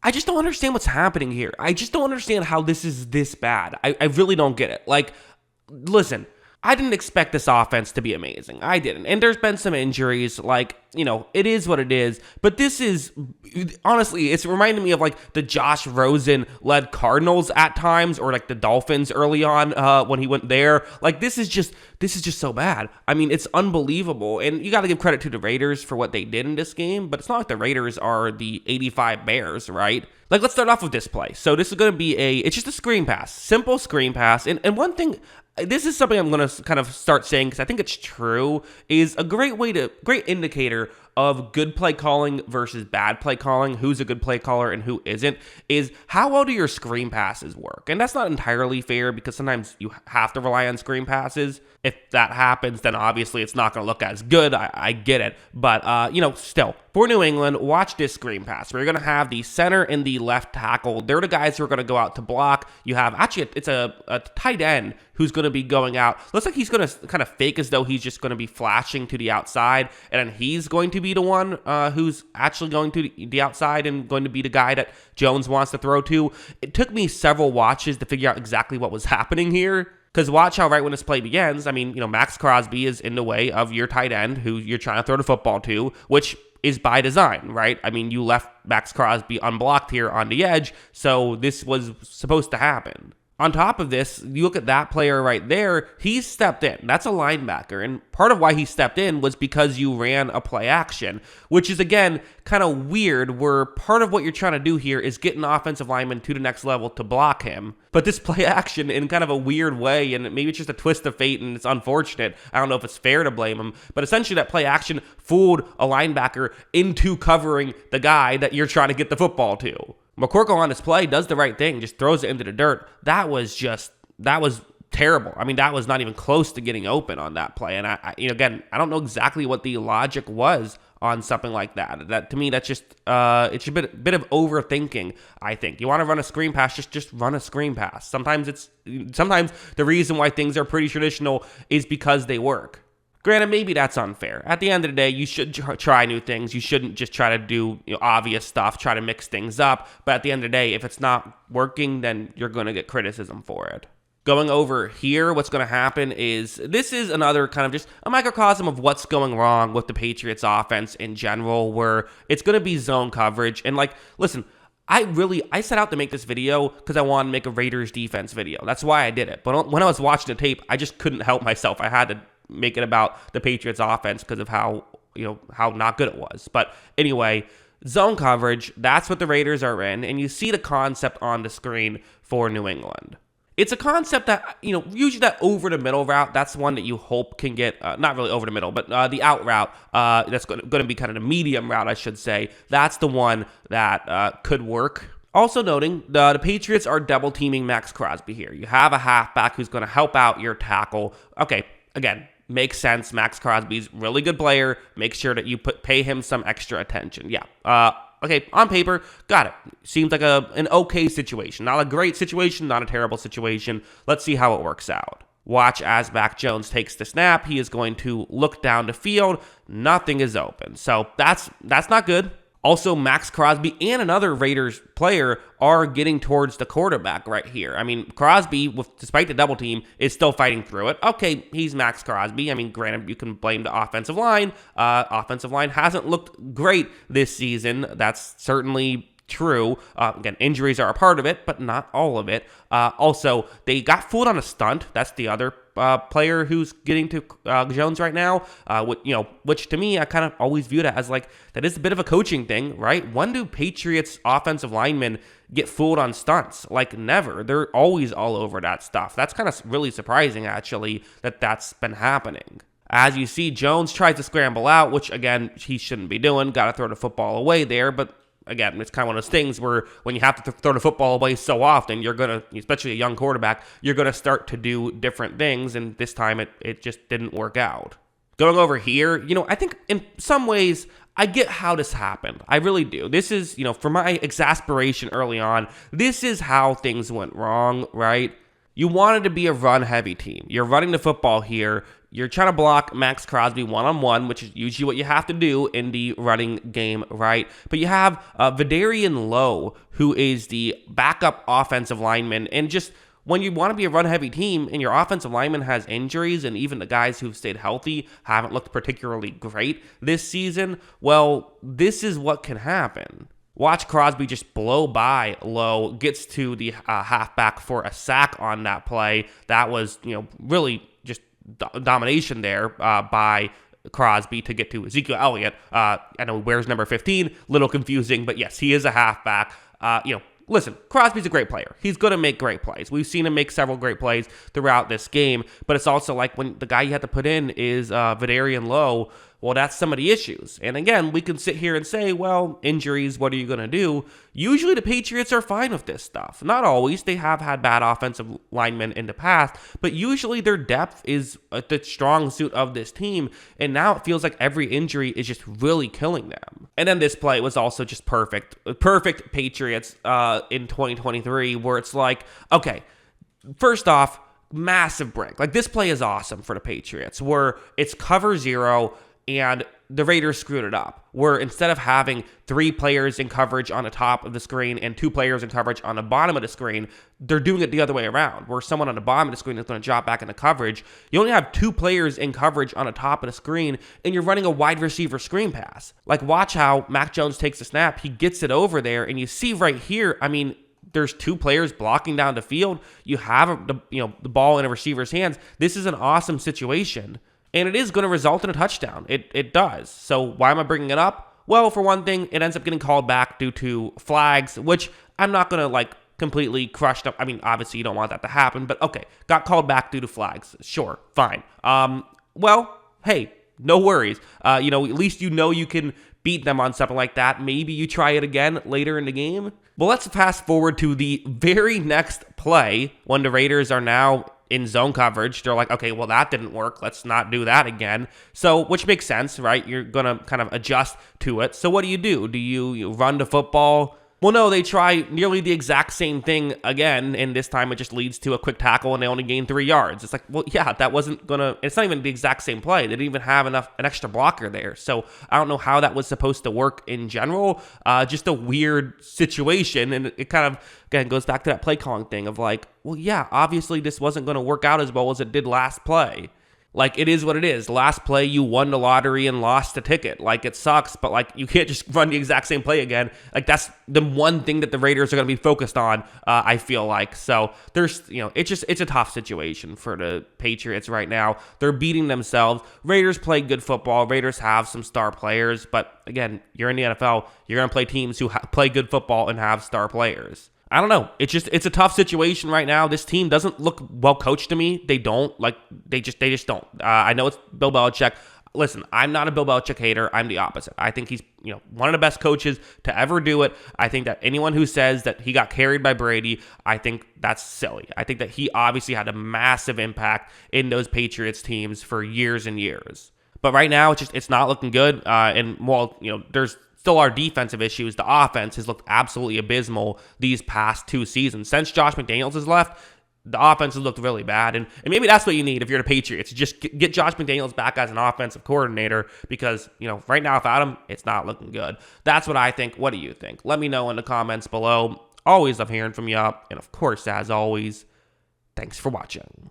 I just don't understand what's happening here. I just don't understand how this is this bad. I really don't get it. Like, listen, I didn't expect this offense to be amazing. I didn't. And there's been some injuries. Like, it is what it is. But this is, honestly, it's reminding me of like the Josh Rosen-led Cardinals at times, or like the Dolphins early on when he went there. Like, this is just so bad. I mean, it's unbelievable. And you got to give credit to the Raiders for what they did in this game. But it's not like the Raiders are the 85 Bears, right? Like, let's start off with this play. So this is going to be it's just a screen pass. Simple screen pass. And one thing, this is something I'm going to kind of start saying because I think it's true, is a great indicator of good play calling versus bad play calling, who's a good play caller and who isn't, is how well do your screen passes work? And that's not entirely fair because sometimes you have to rely on screen passes. If that happens, then obviously it's not going to look as good. I get it. But, still, for New England, watch this screen pass. We're going to have the center and the left tackle. They're the guys who are going to go out to block. You have, actually, it's a tight end who's going to be going out. Looks like he's going to kind of fake as though he's just going to be flashing to the outside. And then he's going to be the one who's actually going to the outside and going to be the guy that Jones wants to throw to. It took me several watches to figure out exactly what was happening here. Because watch how right when this play begins, I mean, Max Crosby is in the way of your tight end who you're trying to throw the football to, which is by design, right? I mean, you left Max Crosby unblocked here on the edge, so this was supposed to happen. On top of this, you look at that player right there, he stepped in. That's a linebacker. And part of why he stepped in was because you ran a play action, which is, again, kind of weird, where part of what you're trying to do here is get an offensive lineman to the next level to block him. But this play action, in kind of a weird way, and maybe it's just a twist of fate and it's unfortunate. I don't know if it's fair to blame him, but essentially that play action fooled a linebacker into covering the guy that you're trying to get the football to. McCorkle on this play does the right thing, just throws it into the dirt. That was terrible. I mean, that was not even close to getting open on that play. And again, I don't know exactly what the logic was on something like that. That to me, that's just it's a bit of overthinking. I think you want to run a screen pass, just run a screen pass. Sometimes the reason why things are pretty traditional is because they work. Granted, maybe that's unfair. At the end of the day, you should try new things. You shouldn't just try to do obvious stuff, try to mix things up. But at the end of the day, if it's not working, then you're going to get criticism for it. Going over here, what's going to happen is this is another kind of just a microcosm of what's going wrong with the Patriots offense in general, where it's going to be zone coverage. And listen, I set out to make this video because I wanted to make a Raiders defense video. That's why I did it. But when I was watching the tape, I just couldn't help myself. I had to make it about the Patriots offense because of how not good it was. But anyway, zone coverage, that's what the Raiders are in, and you see the concept on the screen for New England. It's a concept that, usually that over the middle route, that's one that you hope can get, not really over the middle, but the out route, that's going to be kind of the medium route, I should say. That's the one that could work. Also noting, the Patriots are double teaming Max Crosby here. You have a halfback who's going to help out your tackle. Okay, again, makes sense. Max Crosby's a really good player. Make sure that you pay him some extra attention. Yeah. Okay, on paper, got it. Seems like an okay situation. Not a great situation, not a terrible situation. Let's see how it works out. Watch as Mac Jones takes the snap. He is going to look down the field. Nothing is open. So that's not good. Also, Max Crosby and another Raiders player are getting towards the quarterback right here. I mean, Crosby, despite the double team, is still fighting through it. Okay, he's Max Crosby. I mean, granted, you can blame the offensive line. Offensive line hasn't looked great this season. That's certainly true. Again, injuries are a part of it, but not all of it. Also, they got fooled on a stunt. That's the other player who's getting to Jones right now, which to me, I kind of always viewed it as that is a bit of a coaching thing, right? When do Patriots offensive linemen get fooled on stunts? Never. They're always all over that stuff. That's kind of really surprising, actually, that's been happening. As you see, Jones tries to scramble out, which, again, he shouldn't be doing. Got to throw the football away there, but again, it's kind of one of those things where when you have to throw the football away so often, you're going to, especially a young quarterback, you're going to start to do different things, and this time it just didn't work out. Going over here, I think in some ways, I get how this happened. I really do. This is, for my exasperation early on, this is how things went wrong, right? You wanted to be a run-heavy team. You're running the football here. You're trying to block Max Crosby one-on-one, which is usually what you have to do in the running game, right? But you have Vidarian Lowe, who is the backup offensive lineman, and just when you want to be a run-heavy team and your offensive lineman has injuries and even the guys who've stayed healthy haven't looked particularly great this season, well, this is what can happen. Watch Crosby just blow by Lowe, gets to the halfback for a sack on that play. That was, really just domination there by Crosby to get to Ezekiel Elliott. I know he wears number 15, little confusing, but yes, he is a halfback. Listen, Crosby's a great player. He's going to make great plays. We've seen him make several great plays throughout this game, but it's also like when the guy you had to put in is Vidarian Lowe. Well, that's some of the issues. And again, we can sit here and say, well, injuries, what are you going to do? Usually the Patriots are fine with this stuff. Not always. They have had bad offensive linemen in the past, but usually their depth is the strong suit of this team. And now it feels like every injury is just really killing them. And then this play was also just perfect. Perfect Patriots in 2023, where it's like, okay, first off, massive break. Like, this play is awesome for the Patriots, where it's cover zero, and the Raiders screwed it up, where instead of having 3 players in coverage on the top of the screen and 2 players in coverage on the bottom of the screen, they're doing it the other way around, where someone on the bottom of the screen is going to drop back into coverage. You only have 2 players in coverage on the top of the screen, and you're running a wide receiver screen pass. Like, watch how Mac Jones takes the snap. He gets it over there, and you see right here, I mean, there's 2 players blocking down the field. You have the ball in a receiver's hands. This is an awesome situation. And it is going to result in a touchdown. It does. So why am I bringing it up? Well, for one thing, it ends up getting called back due to flags, which I'm not going to completely crushed up. I mean, obviously you don't want that to happen, but okay, got called back due to flags. Sure, fine. Well, hey, no worries. At least you can beat them on something like that. Maybe you try it again later in the game. Well, let's fast forward to the very next play when the Raiders are now in zone coverage. They're like, okay, well, that didn't work. Let's not do that again. So, which makes sense, right? You're going to kind of adjust to it. So what do? Do you run the football? Well, no, they try nearly the exact same thing again, and this time it just leads to a quick tackle and they only gain 3 yards. It's like, well, yeah, that wasn't gonna, it's not even the exact same play. They didn't even have an extra blocker there. So I don't know how that was supposed to work in general. Just a weird situation, and it kind of, again, goes back to that play calling thing of like, well, yeah, obviously this wasn't gonna work out as well as it did last play. Like, it is what it is. Last play, you won the lottery and lost the ticket. Like, it sucks, but, you can't just run the exact same play again. Like, that's the one thing that the Raiders are going to be focused on, I feel like. So, there's, it's a tough situation for the Patriots right now. They're beating themselves. Raiders play good football. Raiders have some star players. But, again, you're in the NFL. You're going to play teams who play good football and have star players. I don't know. It's a tough situation right now. This team doesn't look well coached to me. They don't. They just don't. I know it's Bill Belichick. Listen, I'm not a Bill Belichick hater. I'm the opposite. I think he's, one of the best coaches to ever do it. I think that anyone who says that he got carried by Brady, I think that's silly. I think that he obviously had a massive impact in those Patriots teams for years and years. But right now, it's not looking good. There's still are defensive issues. The offense has looked absolutely abysmal these past 2 seasons. Since Josh McDaniels has left, the offense has looked really bad. And maybe that's what you need if you're the Patriots. Just get Josh McDaniels back as an offensive coordinator because, right now without him, it's not looking good. That's what I think. What do you think? Let me know in the comments below. Always love hearing from you. And of course, as always, thanks for watching.